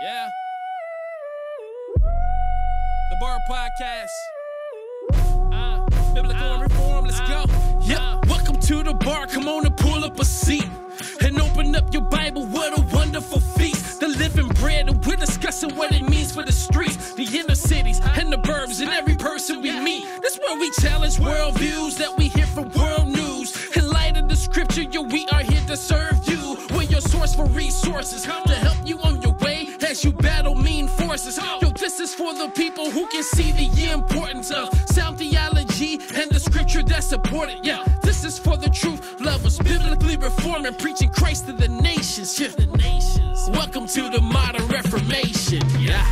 Yeah. The B.A.R podcast. Biblical and reform, let's go. Yeah, welcome to the bar. Come on and pull up a seat and open up your Bible. What a wonderful feast. The living bread, and we're discussing what it means for the streets, the inner cities, and the burbs, and every person we meet. That's where we challenge worldviews that we hear from world news. In light of the scripture, yo, we are here to serve you. We're your source for resources to help you on your way as you battle mean forces. Yo, this is for the people who can see the importance of sound theology and the scripture that support it. Yeah, this is for the truth lovers, biblically reforming, preaching Christ to the nations. Yeah, the nations. Welcome to the modern Reformation. Yeah.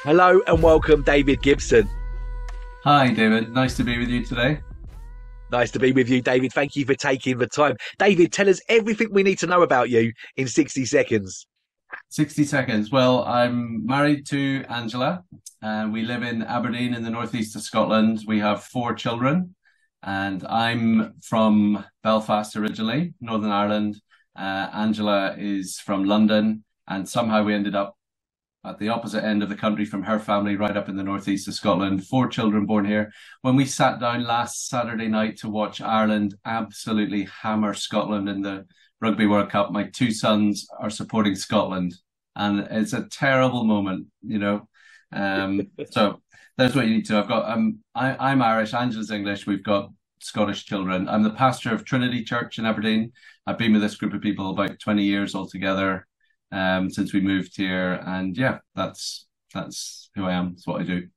Hello and welcome, David Gibson. Hi, David. Nice to be with you today. Nice to be with you, David. Thank you for taking the time. David, tell us everything we need to know about you in 60 seconds. 60 seconds. Well, I'm married to Angela. We live in Aberdeen in the northeast of Scotland. We have 4 children, and I'm from Belfast originally, Northern Ireland. Angela is from London, and somehow we ended up at the opposite end of the country from her family, right up in the northeast of Scotland. 4 children born here. When we sat down last Saturday night to watch Ireland absolutely hammer Scotland in the Rugby World Cup, my 2 sons are supporting Scotland, and it's a terrible moment, you know. So that's what you need to. I've got I'm Irish, Angela's English. We've got Scottish children. I'm the pastor of Trinity Church in Aberdeen. I've been with this group of people about 20 years altogether. Since we moved here, and yeah, that's who I am. It's what I do.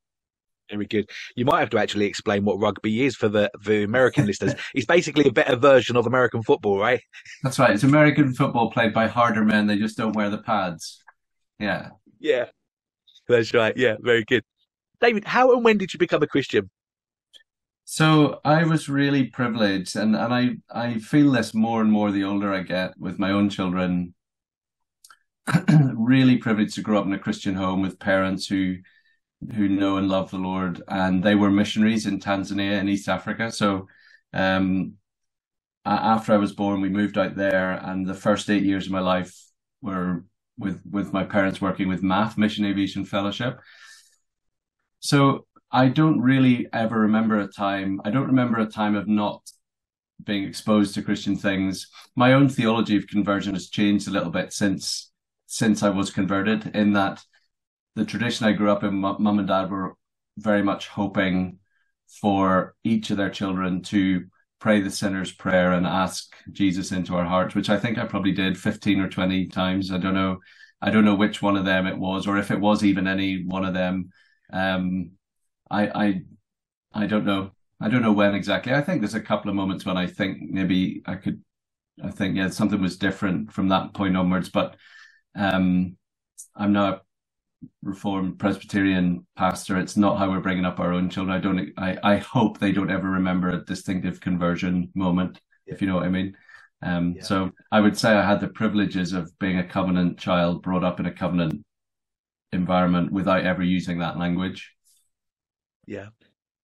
Very good. You might have to actually explain what rugby is for the American listeners. It's basically a better version of American football, right? That's right. It's American football played by harder men. They just don't wear the pads. Yeah. Yeah, that's right. Yeah, very good. David, how and when did you become a Christian? So I was really privileged, and I feel this more and more the older I get with my own children. Really privileged to grow up in a Christian home with parents who know and love the Lord, and they were missionaries in Tanzania and East Africa. So after I was born, we moved out there, and the first 8 years of my life were with my parents working with MAF, Mission Aviation Fellowship. So I don't really ever remember a time. I don't remember a time of not being exposed to Christian things. My own theology of conversion has changed a little bit since I was converted, in that the tradition I grew up in, mum and dad were very much hoping for each of their children to pray the sinner's prayer and ask Jesus into our hearts, which I think I probably did 15 or 20 times. I don't know which one of them it was, or if it was even any one of them. I don't know. I don't know when exactly. I think there's a couple of moments when I think maybe yeah, something was different from that point onwards, but I'm now a Reformed Presbyterian pastor. It's not how we're bringing up our own children. I hope they don't ever remember a distinctive conversion moment, if you know what I mean. So I would say I had the privileges of being a covenant child, brought up in a covenant environment without ever using that language. Yeah.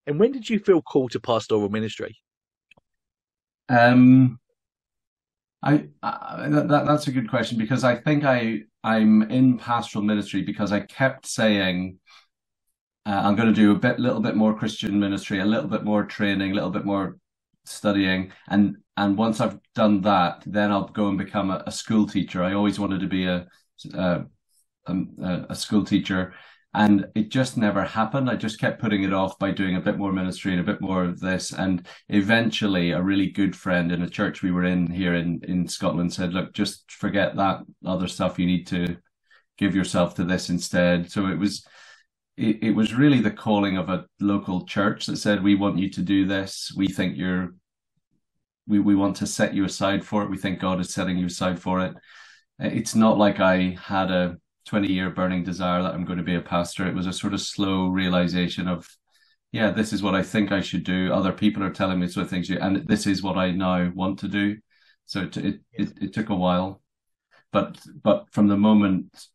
And when did you feel called to pastoral ministry? That's a good question, because I think I'm in pastoral ministry because I kept saying I'm going to do a little bit more Christian ministry, a little bit more training, a little bit more studying, and once I've done that, then I'll go and become a school teacher. I always wanted to be a school teacher, and it just never happened. I just kept putting it off by doing a bit more ministry and a bit more of this. And eventually a really good friend in a church we were in here in Scotland said, look, just forget that other stuff. You need to give yourself to this instead. So it was really the calling of a local church that said, we want you to do this. We think we want to set you aside for it. We think God is setting you aside for it. It's not like I had a 20-year burning desire that I'm going to be a pastor. It was a sort of slow realization of, yeah, this is what I think I should do. Other people are telling me sort of things, and this is what I now want to do. So it took a while, but from the moment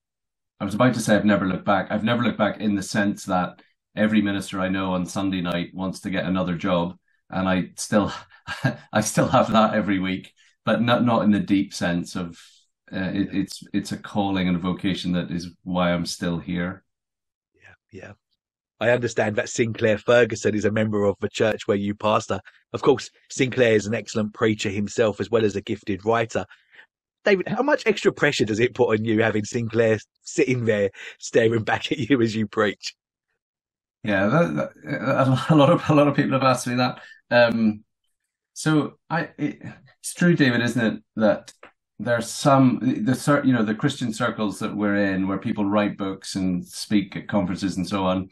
I was about to say, I've never looked back. I've never looked back in the sense that every minister I know on Sunday night wants to get another job, and I still have that every week. but not in the deep sense of it's a calling and a vocation that is why I'm still here. Yeah. I understand that Sinclair Ferguson is a member of the church where you pastor. Of course, Sinclair is an excellent preacher himself, as well as a gifted writer. David, how much extra pressure does it put on you having Sinclair sitting there staring back at you as you preach? Yeah, a lot of people have asked me that. It's true, David, isn't it, that there's the Christian circles that we're in, where people write books and speak at conferences and so on,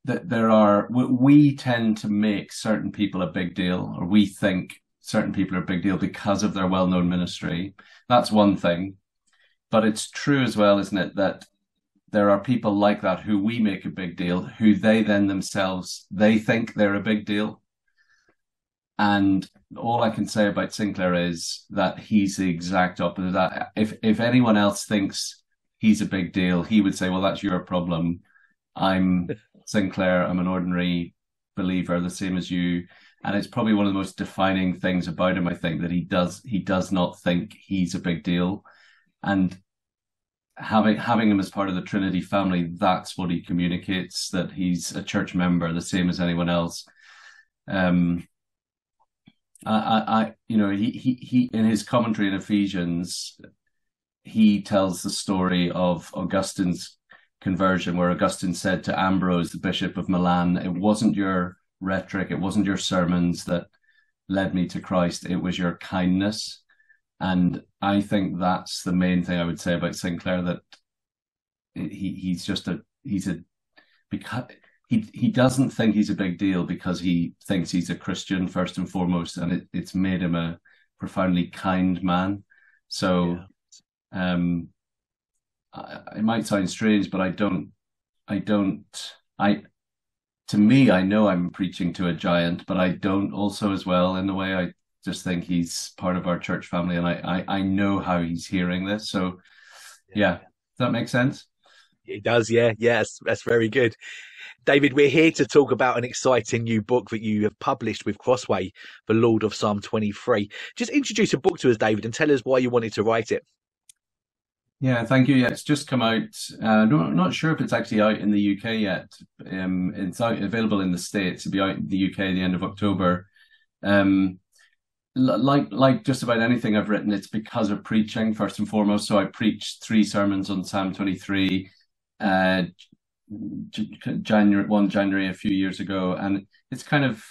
that we tend to make certain people a big deal, or we think certain people are a big deal because of their well-known ministry. That's one thing. But it's true as well, isn't it, that there are people like that who we make a big deal, who they then themselves, they think they're a big deal. And all I can say about Sinclair is that he's the exact opposite of that. If anyone else thinks he's a big deal, he would say, well, that's your problem. I'm Sinclair. I'm an ordinary believer, the same as you. And it's probably one of the most defining things about him, I think, that he does not think he's a big deal. And having him as part of the Trinity family, that's what he communicates, that he's a church member, the same as anyone else. He in his commentary in Ephesians, he tells the story of Augustine's conversion, where Augustine said to Ambrose, the Bishop of Milan, it wasn't your rhetoric, it wasn't your sermons that led me to Christ, it was your kindness. And I think that's the main thing I would say about Sinclair, that he doesn't think he's a big deal because he thinks he's a Christian first and foremost, and it's made him a profoundly kind man. So it might sound strange, but to me, I know I'm preaching to a giant, but I don't also as well, in a way. I just think he's part of our church family, and I know how he's hearing this. So yeah. Does that make sense? It does, yeah. Yes, that's very good. David, we're here to talk about an exciting new book that you have published with Crossway, The Lord of Psalm 23. Just introduce a book to us, David, and tell us why you wanted to write it. Yeah, thank you. Yeah, it's just come out. Not sure if it's actually out in the UK yet. It's available in the States. It'll be out in the UK at the end of October. Like just about anything I've written, it's because of preaching first and foremost. So I preached 3 sermons on Psalm 23, January a few years ago, and it's kind of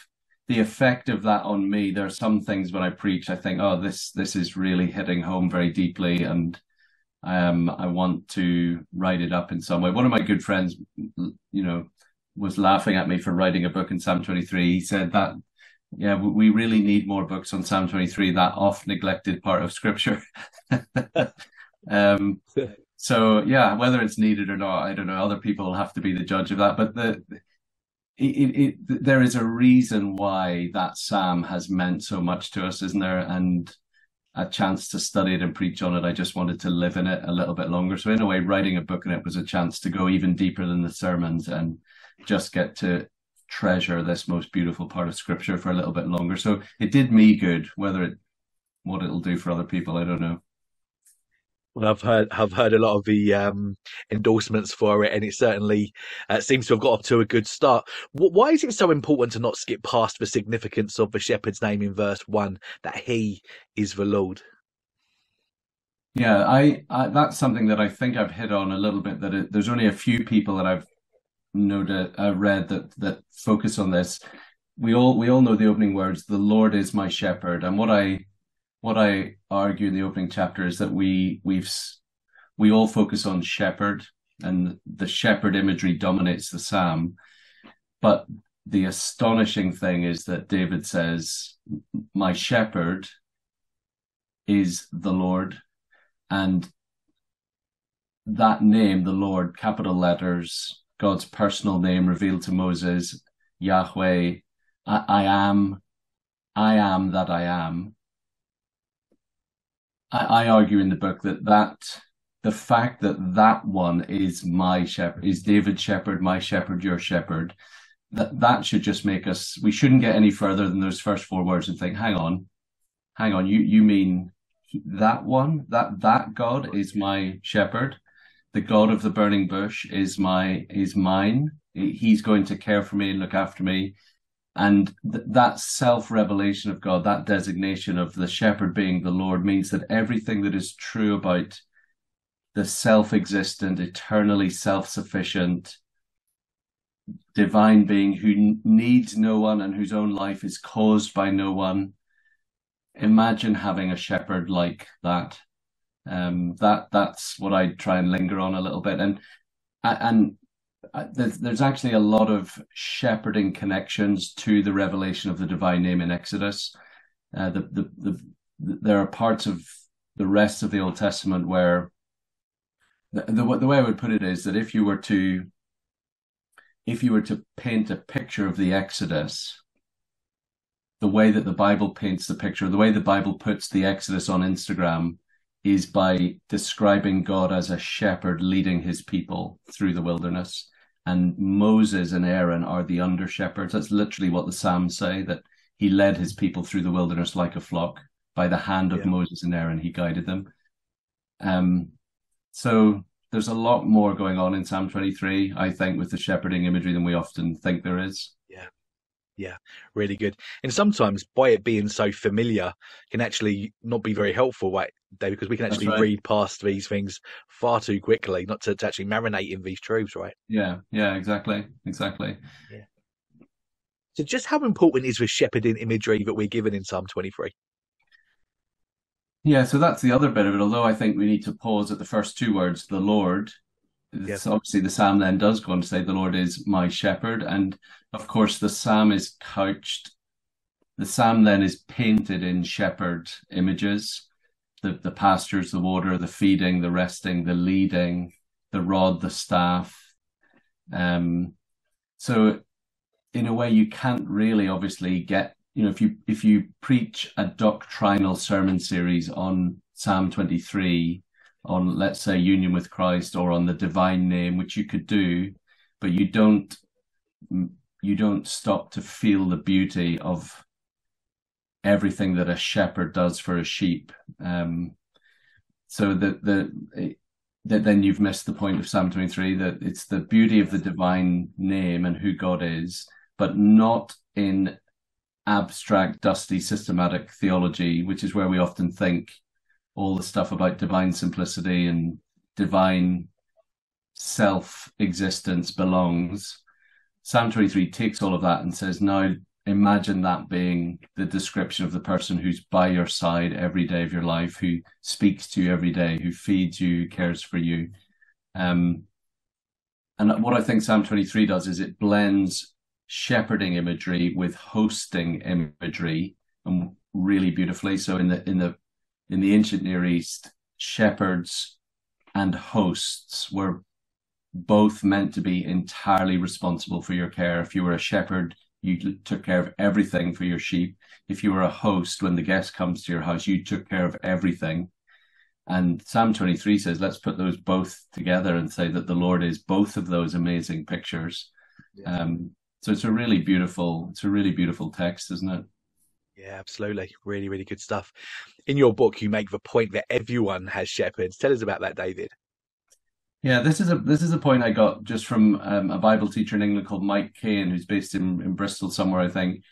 the effect of that on me. There are some things when I preach, I think, oh, this is really hitting home very deeply, and I want to write it up in some way. One of my good friends, was laughing at me for writing a book in Psalm 23. He said that, yeah, we really need more books on Psalm 23, that oft neglected part of Scripture. So yeah, whether it's needed or not, I don't know. Other people will have to be the judge of that. But there is a reason why that psalm has meant so much to us, isn't there? And a chance to study it and preach on it, I just wanted to live in it a little bit longer. So in a way, writing a book in it was a chance to go even deeper than the sermons and just get to treasure this most beautiful part of Scripture for a little bit longer. So it did me good. What it'll do for other people, I don't know. Well, I've heard a lot of the endorsements for it, and it certainly seems to have got off to a good start. Why is it so important to not skip past the significance of the shepherd's name in verse 1, that he is the Lord? Yeah, I that's something that I think I've hit on a little bit. There's only a few people that I've read that focus on this. We all know the opening words, "The Lord is my shepherd," and what I argue in the opening chapter is that we all focus on shepherd, and the shepherd imagery dominates the psalm. But the astonishing thing is that David says, "My shepherd is the Lord," and that name, the Lord, capital letters, God's personal name revealed to Moses, Yahweh, I am that I am. I argue in the book that the fact that one is my shepherd, is David's shepherd, my shepherd, your shepherd, that should just make us, we shouldn't get any further than those first 4 words and think, hang on, hang on, you mean that one? That God is my shepherd. The God of the burning bush is mine. He's going to care for me and look after me. And that self-revelation of God, that designation of the shepherd being the Lord, means that everything that is true about the self-existent, eternally self-sufficient, divine being who needs no one and whose own life is caused by no one. Imagine having a shepherd like that. That's what I try and linger on a little bit. And there's actually a lot of shepherding connections to the revelation of the divine name in Exodus. There are parts of the rest of the Old Testament where the way I would put it is that if you were to paint a picture of the Exodus, the way that the Bible paints the picture, the way the Bible puts the Exodus on Instagram, is by describing God as a shepherd leading his people through the wilderness. And Moses and Aaron are the under shepherds. That's literally what the Psalms say, that he led his people through the wilderness like a flock. By the hand of Moses and Aaron, he guided them. So there's a lot more going on in Psalm 23, I think, with the shepherding imagery than we often think there is. Yeah, really good. And sometimes by it being so familiar can actually not be very helpful, right, David? Because we can actually read past these things far too quickly, not to actually marinate in these truths, right? Yeah, exactly. Yeah. So just how important is the shepherding imagery that we're given in Psalm 23? Yeah, so that's the other bit of it, although I think we need to pause at the first two words, the Lord. Yes. So obviously the psalm then does go on to say the Lord is my shepherd, and of course the psalm is painted in shepherd images, the pastures, the water, the feeding, the resting, the leading, the rod, the staff. So in a way you can't really obviously get, if you preach a doctrinal sermon series on Psalm 23, on, let's say, union with Christ, or on the divine name, which you could do, but you don't stop to feel the beauty of everything that a shepherd does for a sheep. So that then you've missed the point of Psalm 23, that it's the beauty of the divine name and who God is, but not in abstract, dusty, systematic theology, which is where we often think all the stuff about divine simplicity and divine self-existence belongs. Psalm 23 takes all of that and says, now imagine that being the description of the person who's by your side every day of your life, who speaks to you every day, who feeds you, who cares for you. And what I think Psalm 23 does is it blends shepherding imagery with hosting imagery, and really beautifully. So in the ancient Near East, shepherds and hosts were both meant to be entirely responsible for your care. If you were a shepherd, you took care of everything for your sheep. If you were a host, when the guest comes to your house, you took care of everything. And Psalm 23 says, let's put those both together and say that the Lord is both of those amazing pictures. Yeah. So it's a really beautiful text, isn't it? Yeah, absolutely. Really, really good stuff. In your book, you make the point that everyone has shepherds. Tell us about that, David. Yeah, this is a point I got just from a Bible teacher in England called Mike Kane, who's based in Bristol somewhere, I think,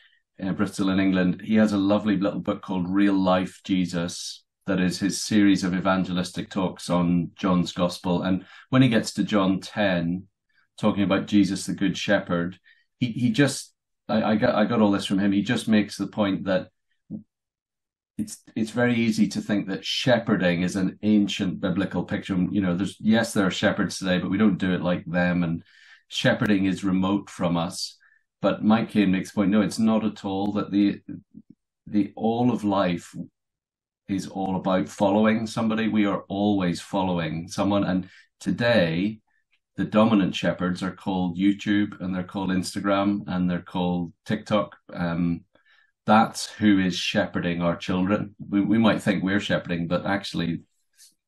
Bristol in England. He has a lovely little book called Real Life Jesus, that is his series of evangelistic talks on John's Gospel. And when he gets to John 10, talking about Jesus, the Good Shepherd, he just, I got all this from him. He just makes the point that it's very easy to think that shepherding is an ancient biblical picture. There are shepherds today, but we don't do it like them, and shepherding is remote from us. But Mike Kane makes the point, no, it's not at all. That the all of life is all about following somebody. We are always following someone, and today the dominant shepherds are called YouTube, and they're called Instagram, and they're called TikTok. That's who is shepherding our children. We might think we're shepherding, but actually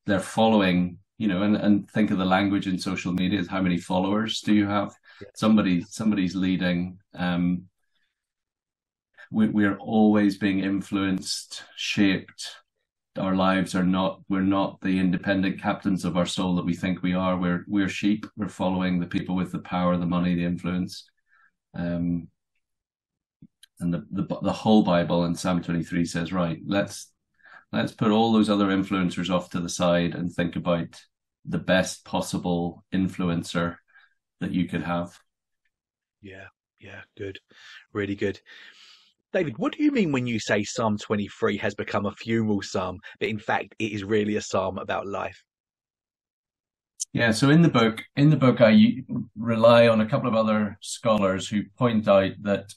they're following, and think of the language in social media. How many followers do you have? Yeah. Somebody's leading. we're always being influenced, shaped. Our lives are not, we're not the independent captains of our soul that we think we are. We're sheep. We're following the people with the power, the money, the influence. And the whole Bible in Psalm 23 says, right, let's put all those other influencers off to the side and think about the best possible influencer that you could have. Yeah, good. Really good. David, what do you mean when you say Psalm 23 has become a funeral psalm, but in fact it is really a psalm about life? Yeah, so in the book, I rely on a couple of other scholars who point out that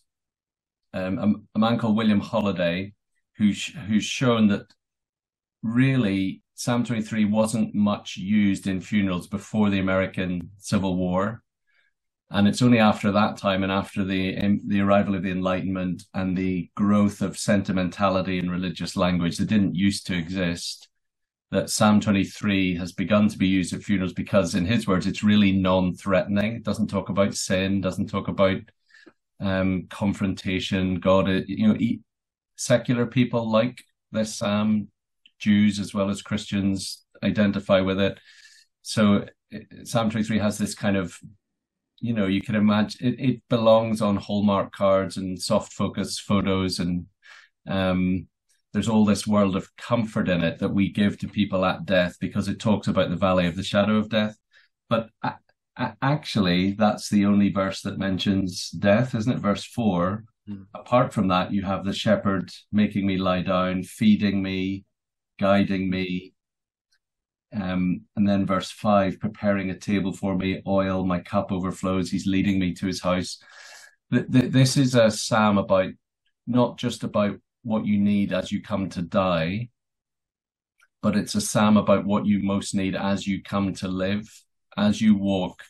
a man called William Holiday, who's shown that really Psalm 23 wasn't much used in funerals before the American Civil War. And it's only after that time and after the arrival of the Enlightenment and the growth of sentimentality in religious language that didn't used to exist, that Psalm 23 has begun to be used at funerals because, in his words, it's really non-threatening. It doesn't talk about sin, doesn't talk about confrontation. God, secular people like this psalm, Jews as well as Christians identify with it. So Psalm 23 has this kind of, you can imagine it belongs on Hallmark cards and soft focus photos, and there's all this world of comfort in it that we give to people at death because it talks about the valley of the shadow of death. But actually, that's the only verse that mentions death, isn't it? Verse 4. Apart from that, you have the shepherd making me lie down, feeding me, guiding me. And then verse 5, preparing a table for me, oil, my cup overflows. He's leading me to his house. This is a psalm about not just about what you need as you come to die, but it's a psalm about what you most need as you come to live, as you walk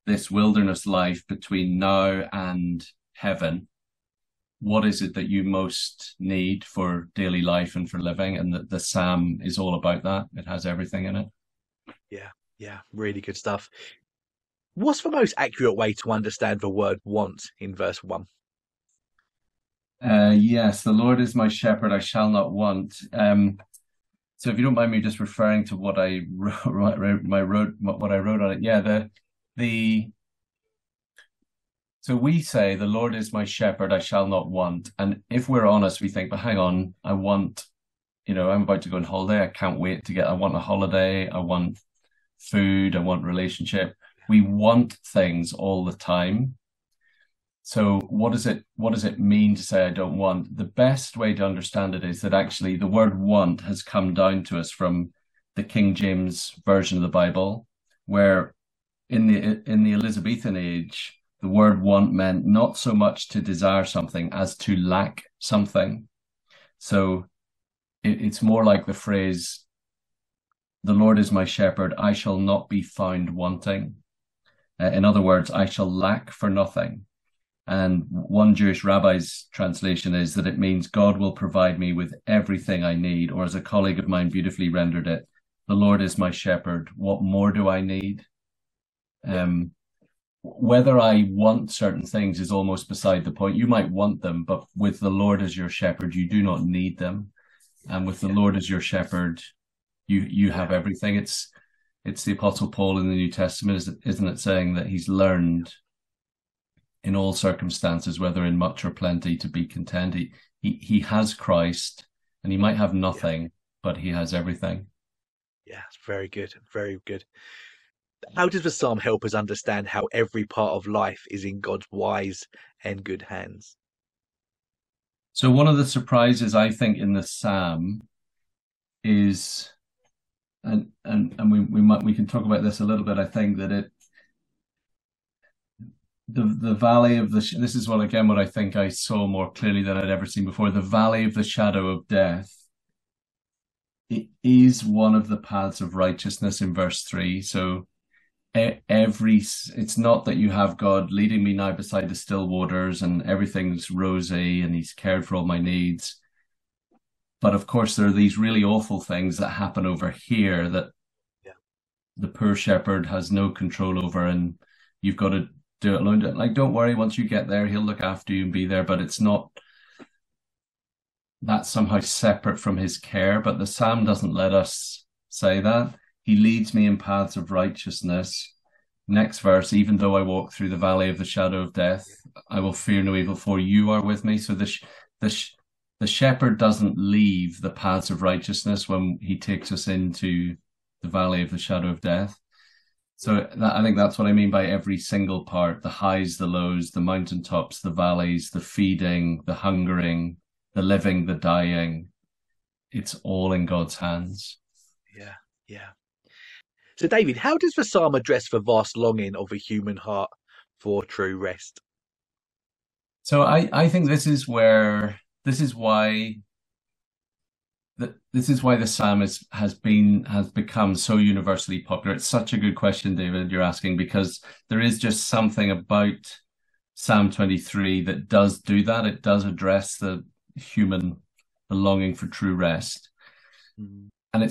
this wilderness life between now and heaven. What is it that you most need for daily life and for living? And the psalm is all about that. It has everything in it. Yeah, really good stuff. What's the most accurate way to understand the word want in verse 1? Yes, the Lord is my shepherd, I shall not want. So if you don't mind me just referring to what I wrote on it. Yeah, so we say, the Lord is my shepherd, I shall not want. And if we're honest, we think, but hang on, I want, I'm about to go on holiday. I can't wait I want a holiday. I want food. I want relationship. We want things all the time. So what does it mean to say I don't want? The best way to understand it is that actually the word want has come down to us from the King James version of the Bible, where in the Elizabethan age, the word want meant not so much to desire something as to lack something. So it's more like the phrase, the Lord is my shepherd, I shall not be found wanting. In other words, I shall lack for nothing. And one Jewish rabbi's translation is that it means God will provide me with everything I need, or as a colleague of mine beautifully rendered it, the Lord is my shepherd, what more do I need? Whether I want certain things is almost beside the point. You might want them, but with the Lord as your shepherd, you do not need them. And with the Lord as your shepherd, you have everything. It's the Apostle Paul in the New Testament, isn't it, saying that he's learned in all circumstances, whether in much or plenty, to be content. He has Christ, and he might have nothing, but he has everything. Yeah, it's very good. Very good. How does the psalm help us understand how every part of life is in God's wise and good hands? So one of the surprises, I think, in the psalm is, and we can talk about this a little bit. I think that the valley of this is what I think I saw more clearly than I'd ever seen before. The valley of the shadow of death, it is one of the paths of righteousness in verse 3. So it's not that you have God leading me now beside the still waters and everything's rosy and he's cared for all my needs. But of course, there are these really awful things that happen over here that the poor shepherd has no control over, and you've got to do it alone. Like, don't worry, once you get there, he'll look after you and be there. But it's not that's somehow separate from his care, but the psalm doesn't let us say that. He leads me in paths of righteousness. Next verse, even though I walk through the valley of the shadow of death, I will fear no evil, for you are with me. So the shepherd doesn't leave the paths of righteousness when he takes us into the valley of the shadow of death. So I think that's what I mean by every single part: the highs, the lows, the mountaintops, the valleys, the feeding, the hungering, the living, the dying. It's all in God's hands. Yeah, yeah. So, David, how does the psalm address the vast longing of a human heart for true rest? So I think this is why the psalm has become so universally popular. It's such a good question, David, you're asking, because there is just something about Psalm 23 that does do that. It does address the longing for true rest. Mm. And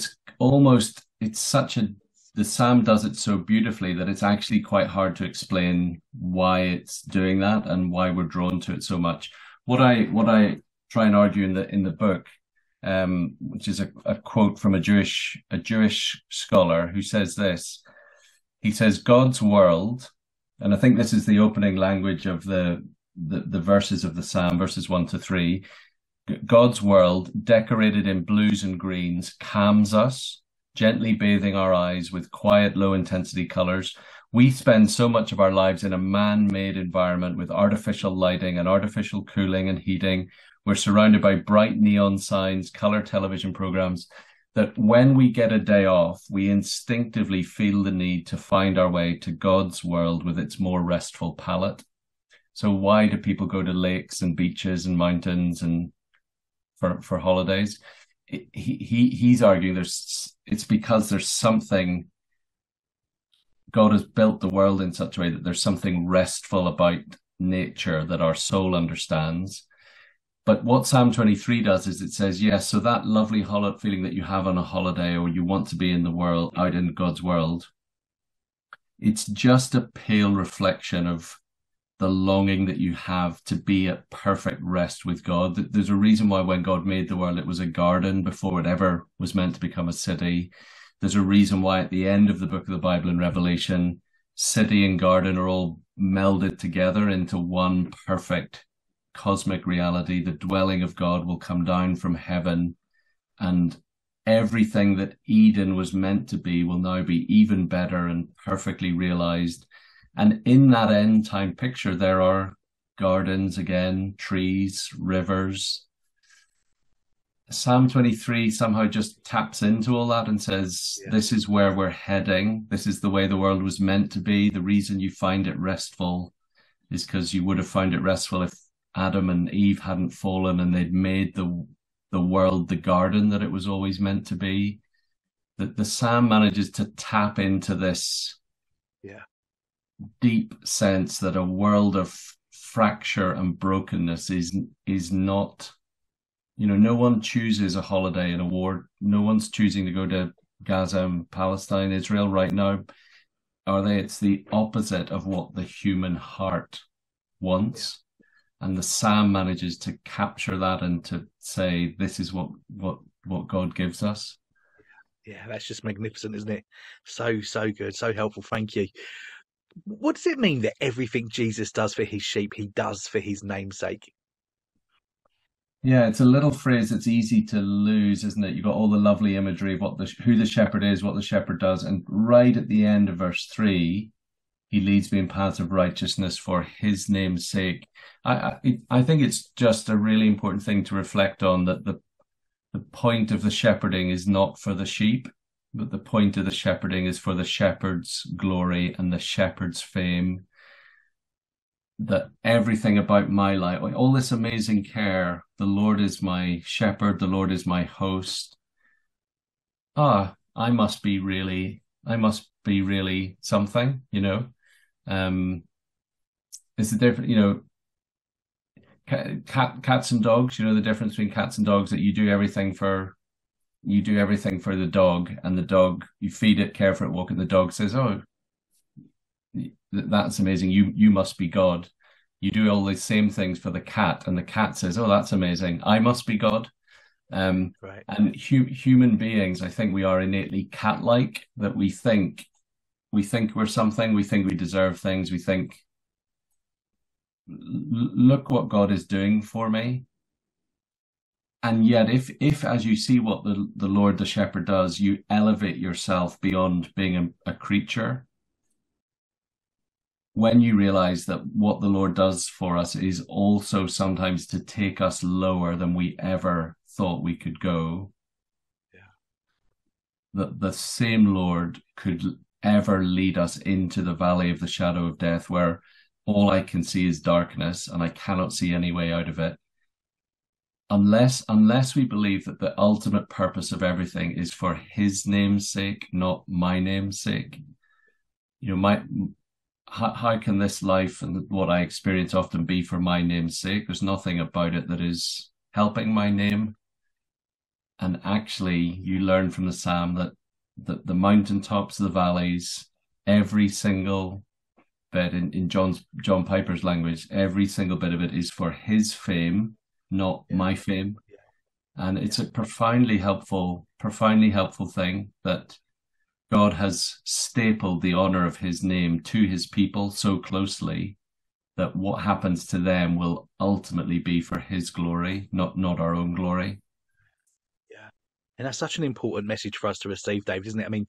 the psalm does it so beautifully that it's actually quite hard to explain why it's doing that and why we're drawn to it so much. What I try and argue in the book, which is a quote from a Jewish scholar who says this. He says, God's world, and I think this is the opening language of the verses of the psalm, verses 1 to 3. God's world, decorated in blues and greens, calms us, gently bathing our eyes with quiet, low-intensity colors. We spend so much of our lives in a man-made environment with artificial lighting and artificial cooling and heating. We're surrounded by bright neon signs, color television programs, that when we get a day off, we instinctively feel the need to find our way to God's world with its more restful palette. So why do people go to lakes and beaches and mountains and for holidays? He's arguing it's because there's something. God has built the world in such a way that there's something restful about nature that our soul understands. But what Psalm 23 does is it says, yes, so that lovely feeling that you have on a holiday, or you want to be in the world, out in God's world, it's just a pale reflection of the longing that you have to be at perfect rest with God. There's a reason why when God made the world, it was a garden before it ever was meant to become a city. There's a reason why at the end of the book of the Bible in Revelation, city and garden are all melded together into one perfect cosmic reality. The dwelling of God will come down from heaven, and everything that Eden was meant to be will now be even better and perfectly realized. And in that end time picture, there are gardens again, trees, rivers. Psalm 23 somehow just taps into all that and says, This is where we're heading. This is the way the world was meant to be. The reason you find it restful is because you would have found it restful if Adam and Eve hadn't fallen and they'd made the world the garden that it was always meant to be. That the psalm manages to tap into this deep sense that a world of fracture and brokenness is not, no one chooses a holiday in a war. No one's choosing to go to Gaza and Palestine, Israel right now, are they? It's the opposite of what the human heart wants. And the psalm manages to capture that and to say, this is what God gives us. Yeah, that's just magnificent, isn't it? So good, so helpful. Thank you. What does it mean that everything Jesus does for his sheep, he does for his namesake? Yeah, it's a little phrase that's easy to lose, isn't it? You've got all the lovely imagery of who the shepherd is, what the shepherd does. And right at the end of verse 3, he leads me in paths of righteousness for his name's sake. I think it's just a really important thing to reflect on, that the point of the shepherding is not for the sheep, but the point of the shepherding is for the shepherd's glory and the shepherd's fame. That everything about my life, all this amazing care, the Lord is my shepherd, the Lord is my host. I must be really something, It's the different, cats and dogs, the difference between cats and dogs, that you do everything for the dog, and the dog, you feed it, care for it, walk it, and the dog says, oh, that's amazing. You must be God. you do all the same things for the cat, and the cat says, "Oh, that's amazing. I must be God." Right. And human beings, I think we are innately cat-like, that we think we're something, we think we deserve things, we think, look what God is doing for me. And yet, if as you see what the Lord the Shepherd does, you elevate yourself beyond being a creature, when you realize that what the Lord does for us is also sometimes to take us lower than we ever thought we could go, that the same Lord could ever lead us into the valley of the shadow of death, where all I can see is darkness and I cannot see any way out of it. Unless we believe that the ultimate purpose of everything is for his name's sake, not my name's sake. How can this life and what I experience often be for my name's sake? There's nothing about it that is helping my name. And actually, you learn from the Psalm that the mountaintops, the valleys, every single bit in John Piper's language, every single bit of it is for his fame, not my fame. And it's a profoundly helpful thing that God has stapled the honor of his name to his people so closely that what happens to them will ultimately be for his glory, not our own glory. Yeah. And that's such an important message for us to receive, David, isn't it? I mean,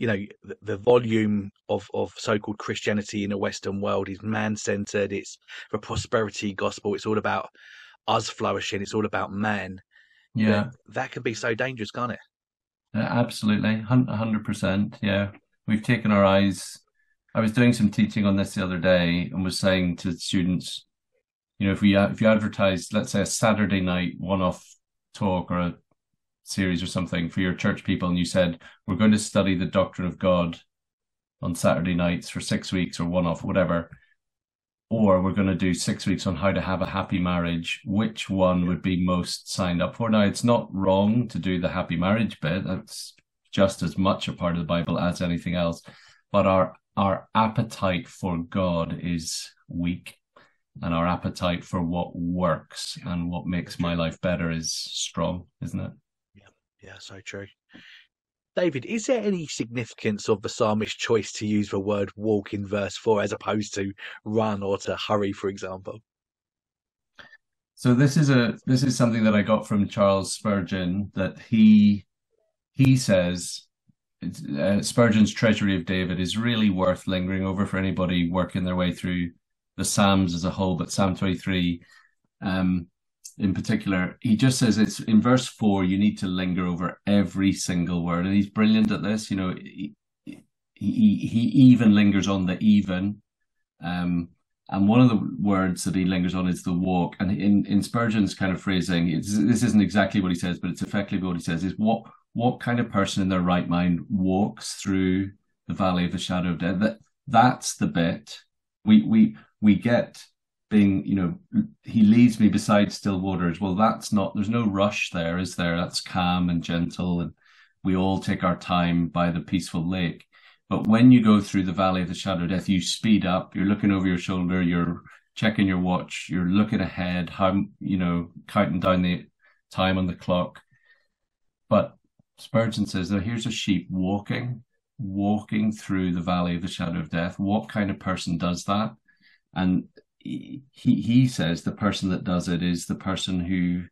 the volume of so-called Christianity in the Western world is man-centered. It's the prosperity gospel. It's all about us flourishing. It's all about man. Yeah. That can be so dangerous, can't it? Absolutely. 100%. Yeah. We've taken our eyes. I was doing some teaching on this the other day and was saying to students, if you advertise, let's say, a Saturday night one-off talk or a series or something for your church people, and you said, we're going to study the doctrine of God on Saturday nights for 6 weeks or one-off, whatever, or we're going to do 6 weeks on how to have a happy marriage, which one would be most signed up for? Now, it's not wrong to do the happy marriage bit. That's just as much a part of the Bible as anything else. But our appetite for God is weak, and our appetite for what works and what makes my life better is strong, isn't it? Yeah, so true. David, is there any significance of the psalmist's choice to use the word walk in verse 4 as opposed to run or to hurry, for example? So this is something that I got from Charles Spurgeon, that he says Spurgeon's Treasury of David is really worth lingering over for anybody working their way through the Psalms as a whole, but Psalm 23 in particular, he just says it's in verse 4, you need to linger over every single word. And he's brilliant at this. He even lingers on the even. And one of the words that he lingers on is the walk. And in Spurgeon's kind of phrasing, this isn't exactly what he says, but it's effectively what he says is what kind of person in their right mind walks through the valley of the shadow of death? That's the bit we get. Being, he leads me beside still waters. Well, there's no rush there, is there? That's calm and gentle, and we all take our time by the peaceful lake. But when you go through the valley of the shadow of death, you speed up, you're looking over your shoulder, you're checking your watch, you're looking ahead, counting down the time on the clock. But Spurgeon says, here's a sheep walking through the valley of the shadow of death. What kind of person does that? And he says the person that does it is the person who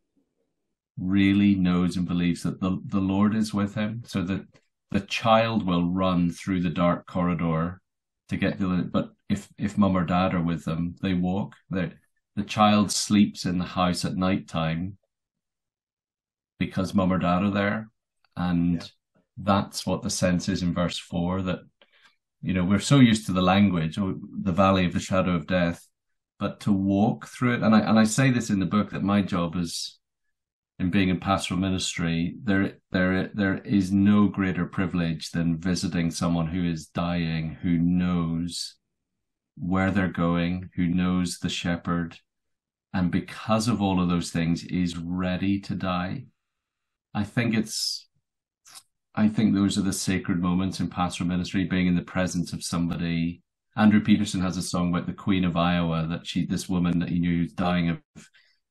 really knows and believes that the Lord is with him, so that the child will run through the dark corridor to get to it. But if mum or dad are with them, they walk. The child sleeps in the house at night time because mum or dad are there. And that's what the sense is in verse 4, that, we're so used to the language, the valley of the shadow of death, but to walk through it. And I say this in the book, that my job is, in being in pastoral ministry, there is no greater privilege than visiting someone who is dying, who knows where they're going, who knows the shepherd, and because of all of those things is ready to die. I think those are the sacred moments in pastoral ministry, being in the presence of somebody Andrew Peterson has a song about the Queen of Iowa, that this woman that he knew was dying of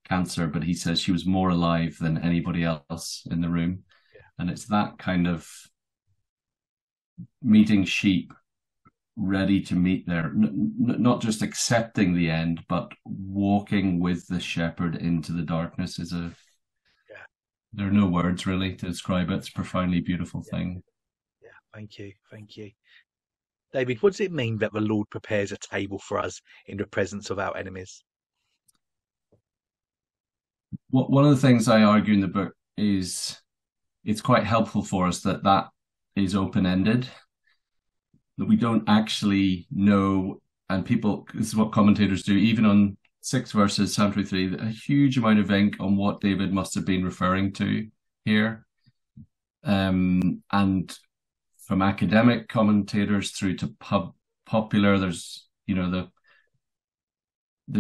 cancer, but he says she was more alive than anybody else in the room. Yeah. And it's that kind of meeting sheep ready to meet their, not just accepting the end, but walking with the shepherd into the darkness is there are no words really to describe it. It's a profoundly beautiful thing. Yeah, thank you. David, what does it mean that the Lord prepares a table for us in the presence of our enemies? One of the things I argue in the book is it's quite helpful for us that is open-ended, that we don't actually know, and this is what commentators do, even on 6 verses, Psalm 23, a huge amount of ink on what David must have been referring to here. And from academic commentators through to popular, there's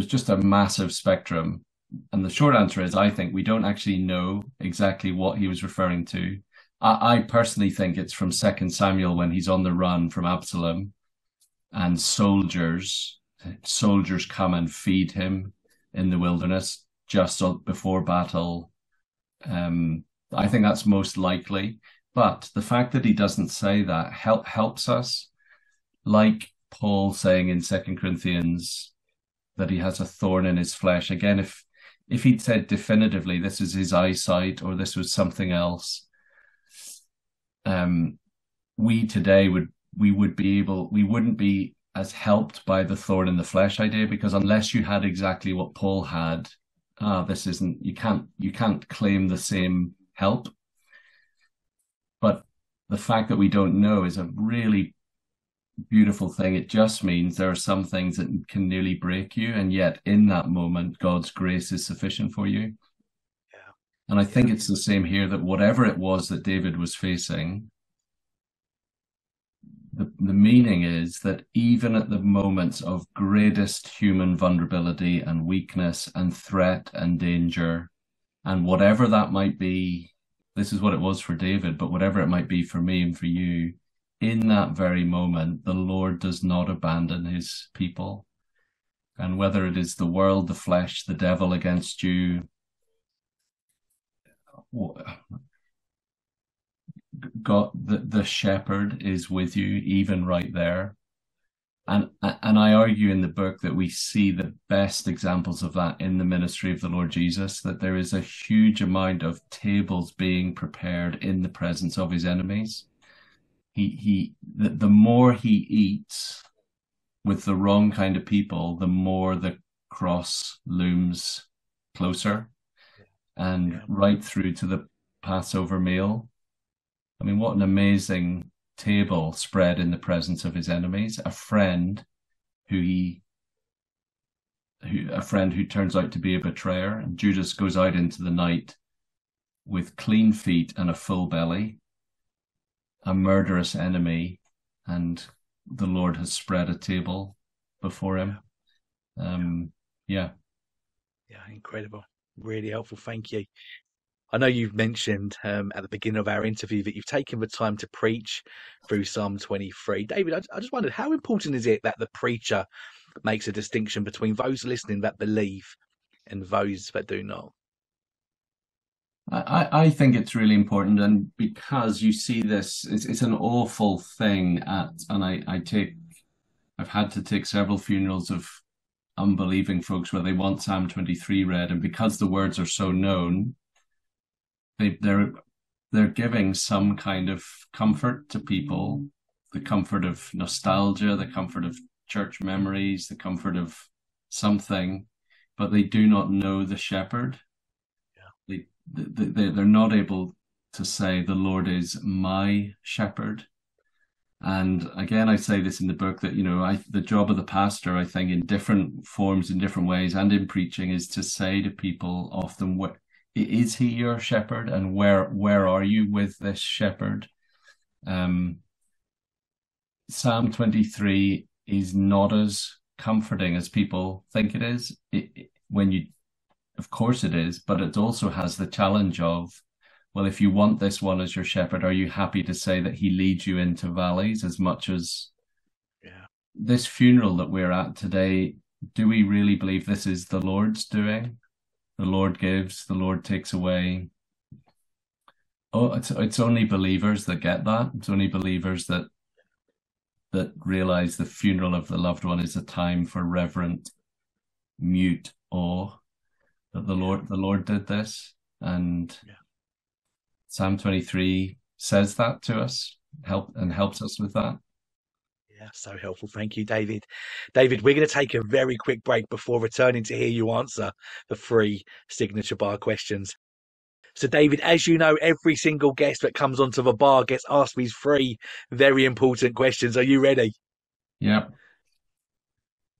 just a massive spectrum. And the short answer is, I think we don't actually know exactly what he was referring to. I personally think it's from 2 Samuel, when he's on the run from Absalom, and soldiers come and feed him in the wilderness just before battle. I think that's most likely. But the fact that he doesn't say that helps us, like Paul saying in 2 Corinthians that he has a thorn in his flesh. Again, if he'd said definitively this is his eyesight or this was something else, we today wouldn't be as helped by the thorn in the flesh idea, because unless you had exactly what Paul had, you can't claim the same help. But the fact that we don't know is a really beautiful thing. It just means there are some things that can nearly break you, and yet in that moment God's grace is sufficient for you. Yeah. And I think it's the same here, that whatever it was that David was facing, the meaning is that even at the moments of greatest human vulnerability and weakness and threat and danger, and whatever that might be, this is what it was for David, but whatever it might be for me and for you, in that very moment, the Lord does not abandon his people. And whether it is the world, the flesh, the devil against you, God, the shepherd is with you, even right there. And I argue in the book that we see the best examples of that in the ministry of the Lord Jesus, that there is a huge amount of tables being prepared in the presence of his enemies. The more he eats with the wrong kind of people, the more the cross looms closer. And right through to the Passover meal. I mean, what an amazing table spread in the presence of his enemies. A friend who turns out to be a betrayer, and Judas goes out into the night with clean feet and a full belly, a murderous enemy, and the Lord has spread a table before him. Yeah, incredible. Really helpful. Thank you. I know you've mentioned at the beginning of our interview that you've taken the time to preach through Psalm 23. David, I just wondered, how important is it that the preacher makes a distinction between those listening that believe and those that do not? I think it's really important, and because you see this, it's an awful thing and I've had to take several funerals of unbelieving folks where they want Psalm 23 read, and because the words are so known, they're giving some kind of comfort to people, the comfort of nostalgia, the comfort of church memories, the comfort of something, but they do not know the shepherd. Yeah. They're not able to say, the Lord is my shepherd. And again, I say this in the book that, the job of the pastor, I think, in different forms, in different ways, and in preaching, is to say to people often, is he your shepherd, and where are you with this shepherd? Psalm 23 is not as comforting as people think it is. Of course it is, but it also has the challenge of, well, if you want this one as your shepherd, are you happy to say that he leads you into valleys as much as this funeral that we're at today, do we really believe this is the Lord's doing? The Lord gives, the Lord takes away. Oh, it's only believers that get that. It's only believers that realize the funeral of the loved one is a time for reverent, mute awe that the Lord did this. And Psalm 23 says that to us, helps us with that. Yeah, so helpful. Thank you, David. David, we're going to take a very quick break before returning to hear you answer the 3 signature bar questions. So, David, as you know, every single guest that comes onto the bar gets asked these 3 very important questions. Are you ready? Yeah.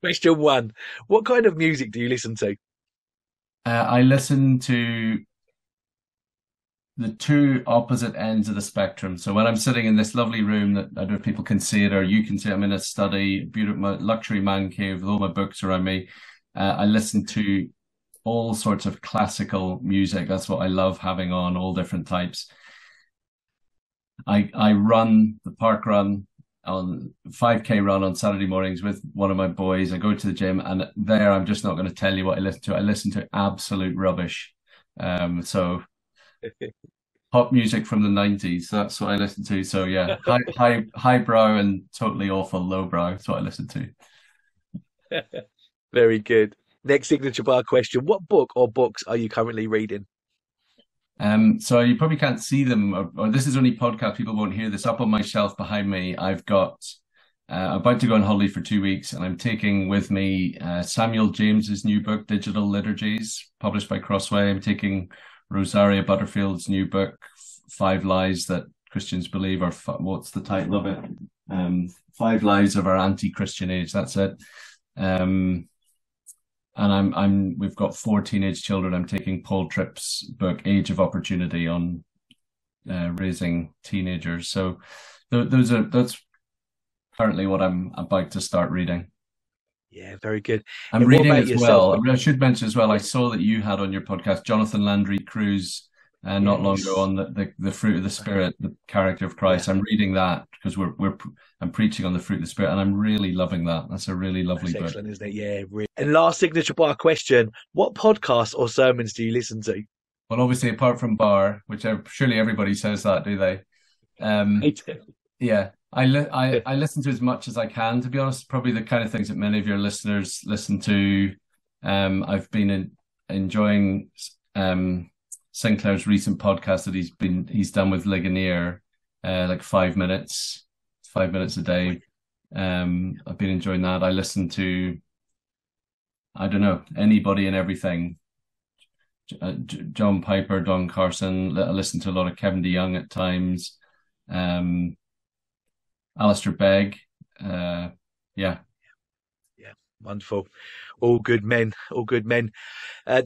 Question 1. What kind of music do you listen to? I listen to the 2 opposite ends of the spectrum. So when I'm sitting in this lovely room that I don't know if people can see it or you can see, I'm in a study, beautiful luxury man cave with all my books around me. I listen to all sorts of classical music. That's what I love having on, all different types. I run the park run on 5K run on Saturday mornings with one of my boys. I go to the gym, and there I'm just not going to tell you what I listen to. I listen to absolute rubbish. So pop music from the 90s. That's what I listen to. So yeah, highbrow and totally awful lowbrow. That's what I listen to. Very good. Next signature bar question. What book or books are you currently reading? So you probably can't see them, or this is only podcast. People won't hear this. Up on my shelf behind me, I've got, I'm about to go on holiday for 2 weeks, and I'm taking with me Samuel James's new book, Digital Liturgies, published by Crossway. I'm taking Rosaria Butterfield's new book, 5 Lies That Christians Believe, or what's the title of it? 5 Lies of Our Anti-Christian Age. That's it. And we've got 4 teenage children. I'm taking Paul Tripp's book, Age of Opportunity, on raising teenagers. So that's currently what I'm about to start reading. Yeah, very good. I'm reading as well. I should mention as well, I saw that you had on your podcast Jonathan Landry Cruz not long ago on the fruit of the Spirit, the character of Christ. I'm reading that because I'm preaching on the fruit of the Spirit, and I'm really loving that. That's a really lovely book. Excellent, isn't it? Yeah. Really. And last signature bar question: what podcasts or sermons do you listen to? Well, obviously, apart from B.A.R, which surely everybody says that, do they? Me too. Yeah, I listen to as much as I can. To be honest, probably the kind of things that many of your listeners listen to. I've been enjoying Sinclair's recent podcast that he's done with Ligonier, like 5 minutes a day. I've been enjoying that. I listen to, I don't know, anybody and everything. John Piper, Don Carson. I listen to a lot of Kevin DeYoung at times. Alistair Begg. Yeah. Wonderful. All good men.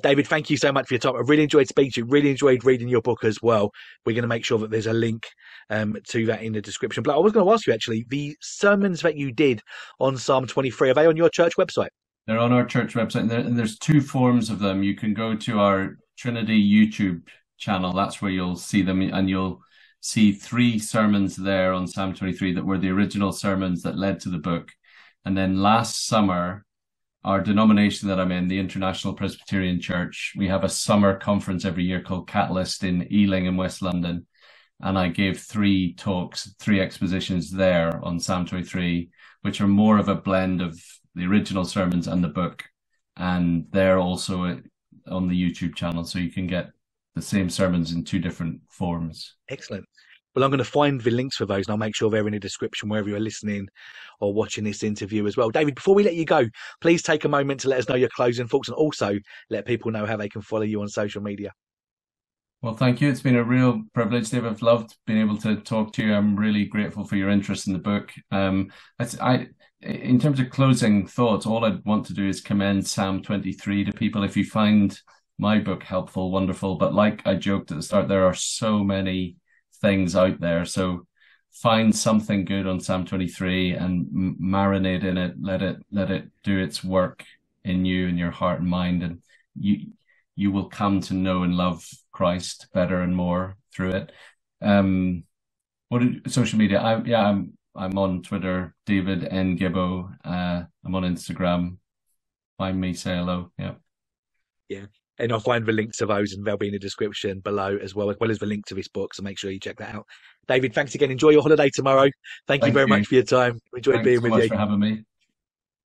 David, thank you so much for your time. I really enjoyed speaking to you. Really enjoyed reading your book as well. We're going to make sure that there's a link to that in the description. But I was going to ask you, actually, the sermons that you did on Psalm 23, are they on your church website? They're on our church website, and there's 2 forms of them. You can go to our Trinity YouTube channel. That's where you'll see them, and you'll see 3 sermons there on Psalm 23 that were the original sermons that led to the book. And then last summer, our denomination that I'm in, the International Presbyterian Church, we have a summer conference every year called Catalyst in Ealing in West London. And I gave 3 talks, 3 expositions there on Psalm 23, which are more of a blend of the original sermons and the book. And they're also on the YouTube channel, so you can get the same sermons in 2 different forms. Excellent. Well, I'm going to find the links for those, and I'll make sure they're in the description wherever you're listening or watching this interview as well. David, before we let you go, please take a moment to let us know your closing thoughts, and also let people know how they can follow you on social media. Well, thank you. It's been a real privilege, Dave. I've loved being able to talk to you. I'm really grateful for your interest in the book. In terms of closing thoughts, all I'd want to do is commend Psalm 23 to people. If you find my book helpful, wonderful. But like I joked at the start, there are so many things out there. So find something good on Psalm 23 and marinate in it. Let it do its work in you, in your heart and mind, and you will come to know and love Christ better and more through it. Social media? I'm on Twitter, David N Gibbo. I'm on Instagram. Find me, say hello. Yeah. Yeah. And I'll find the links to those, and they'll be in the description below as well as the link to this book. So make sure you check that out. David, thanks again. Enjoy your holiday tomorrow. Thank you very much for your time. Enjoyed Thanks being so with much you. for having me.